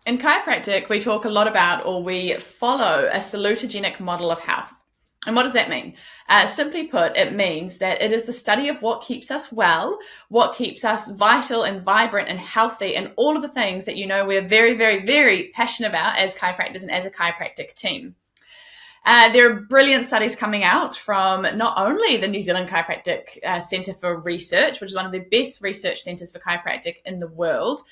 In chiropractic, we talk a lot about, or we follow, a salutogenic model of health. And what does that mean? Simply put, it means that it is the study of what keeps us well, what keeps us vital and vibrant and healthy, and all of the things that we're very, very, very passionate about as chiropractors and as a chiropractic team. There are brilliant studies coming out from not only the New Zealand Chiropractic Centre for Research, which is one of the best research centres for chiropractic in the world,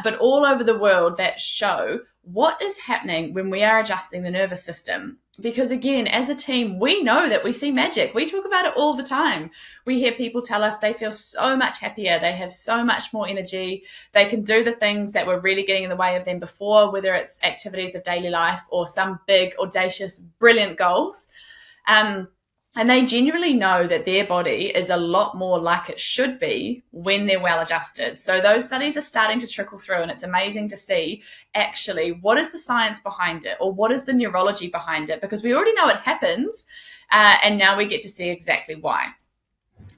but all over the world that show what is happening when we are adjusting the nervous system. Because again, as a team, we know that we see magic. We talk about it all the time. We hear people tell us they feel so much happier. They have so much more energy. They can do the things that were really getting in the way of them before, whether it's activities of daily life or some big, audacious, brilliant goals. And they genuinely know that their body is a lot more like it should be when they're well adjusted. So those studies are starting to trickle through, and it's amazing to see actually what is the science behind it, or what is the neurology behind it, because we already know it happens, and now we get to see exactly why.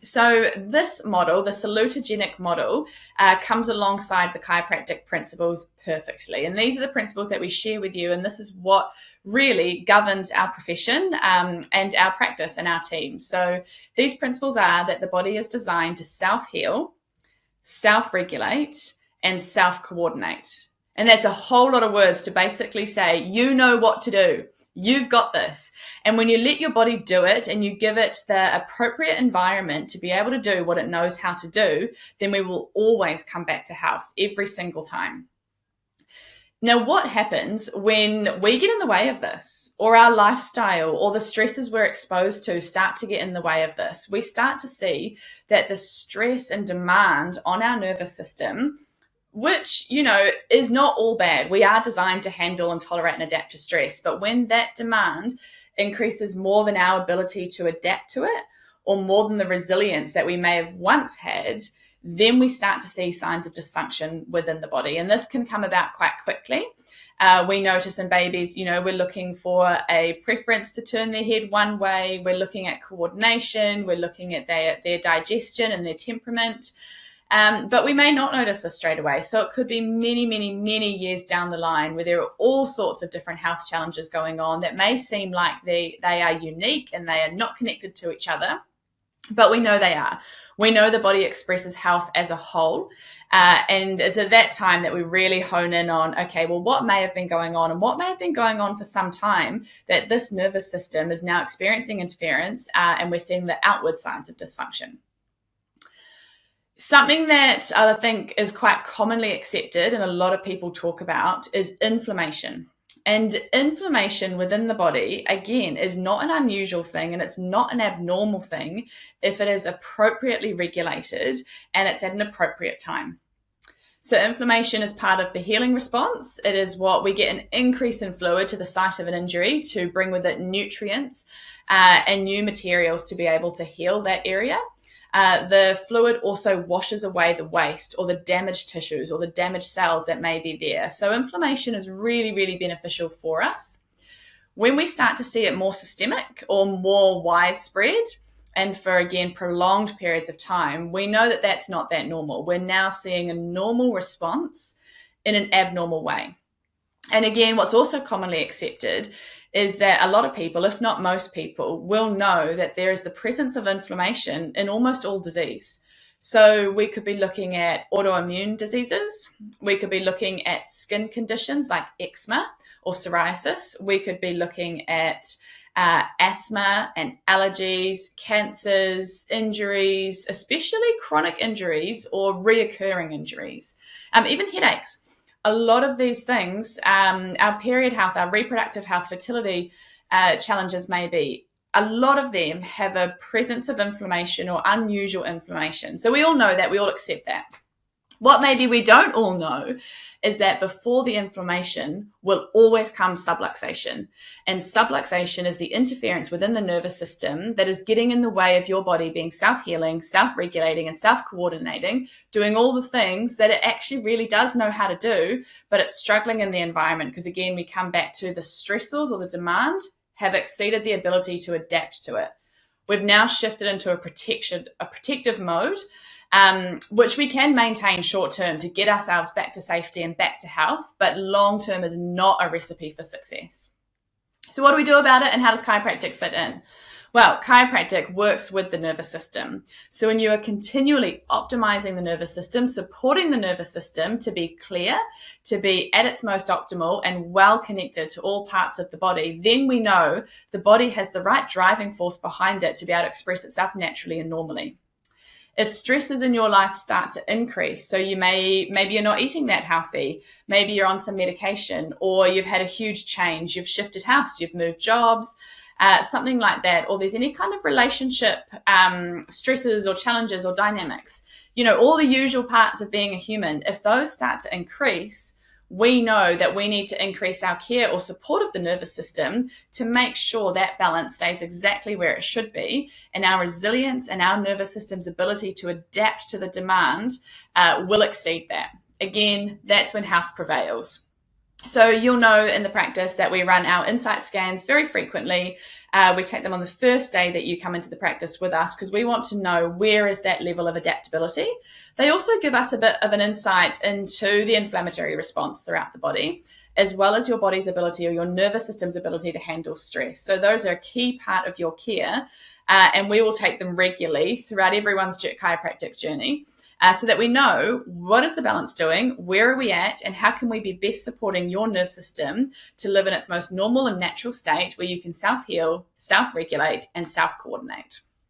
So this model, the salutogenic model, comes alongside the chiropractic principles perfectly. And these are the principles that we share with you. And this is what really governs our profession and our practice and our team. So these principles are that the body is designed to self-heal, self-regulate, and self-coordinate. And that's a whole lot of words to basically say, you know what to do. You've got this. And when you let your body do it and you give it the appropriate environment to be able to do what it knows how to do, then we will always come back to health every single time. Now, what happens when we get in the way of this, or our lifestyle or the stresses we're exposed to start to get in the way of this? We start to see that the stress and demand on our nervous system, which, is not all bad. We are designed to handle and tolerate and adapt to stress. But when that demand increases more than our ability to adapt to it, or more than the resilience that we may have once had, then we start to see signs of dysfunction within the body. And this can come about quite quickly. We notice in babies, we're looking for a preference to turn their head one way. We're looking at coordination. We're looking at their digestion and their temperament. But we may not notice this straight away. So it could be many, many, many years down the line where there are all sorts of different health challenges going on that may seem like they are unique and they are not connected to each other, but we know they are. We know the body expresses health as a whole. And it's at that time that we really hone in on, okay, well, what may have been going on and what may have been going on for some time that this nervous system is now experiencing interference, and we're seeing the outward signs of dysfunction. Something that I think is quite commonly accepted and a lot of people talk about is inflammation. And inflammation within the body, again, is not an unusual thing, and it's not an abnormal thing if it is appropriately regulated and it's at an appropriate time. So inflammation is part of the healing response. It is what we get an increase in fluid to the site of an injury to bring with it nutrients and new materials to be able to heal that area. The fluid also washes away the waste or the damaged tissues or the damaged cells that may be there. So inflammation is really, really beneficial for us. When we start to see it more systemic or more widespread, and for, again, prolonged periods of time, we know that that's not that normal. We're now seeing a normal response in an abnormal way. And again, what's also commonly accepted is that a lot of people, if not most people, will know that there is the presence of inflammation in almost all disease. So we could be looking at autoimmune diseases. We could be looking at skin conditions like eczema or psoriasis. We could be looking at asthma and allergies, cancers, injuries, especially chronic injuries or reoccurring injuries, even headaches. A lot of these things, our period health, our reproductive health, fertility challenges maybe, a lot of them have a presence of inflammation or unusual inflammation. So we all know that, we all accept that. What maybe we don't all know is that before the inflammation will always come subluxation. And subluxation is the interference within the nervous system that is getting in the way of your body being self-healing, self-regulating, and self-coordinating, doing all the things that it actually really does know how to do, but it's struggling in the environment because, again, we come back to the stressors or the demand have exceeded the ability to adapt to it. We've now shifted into a protective mode. which we can maintain short term to get ourselves back to safety and back to health, but long term is not a recipe for success. So what do we do about it, and how does chiropractic fit in? Well, chiropractic works with the nervous system. So when you are continually optimizing the nervous system, supporting the nervous system to be clear, to be at its most optimal and well connected to all parts of the body, then we know the body has the right driving force behind it to be able to express itself naturally and normally. If stresses in your life start to increase, so maybe you're not eating that healthy, maybe you're on some medication, or you've had a huge change, you've shifted house, you've moved jobs, something like that, or there's any kind of relationship stresses or challenges or dynamics, all the usual parts of being a human, if those start to increase, we know that we need to increase our care or support of the nervous system to make sure that balance stays exactly where it should be, and our resilience and our nervous system's ability to adapt to the demand will exceed that. Again, that's when health prevails. So you'll know in the practice that we run our insight scans very frequently. We take them on the first day that you come into the practice with us because we want to know where is that level of adaptability. They also give us a bit of an insight into the inflammatory response throughout the body, as well as your body's ability or your nervous system's ability to handle stress. So those are a key part of your care, and we will take them regularly throughout everyone's chiropractic journey. So that we know what is the balance doing, where are we at, and how can we be best supporting your nerve system to live in its most normal and natural state where you can self-heal, self-regulate, and self-coordinate.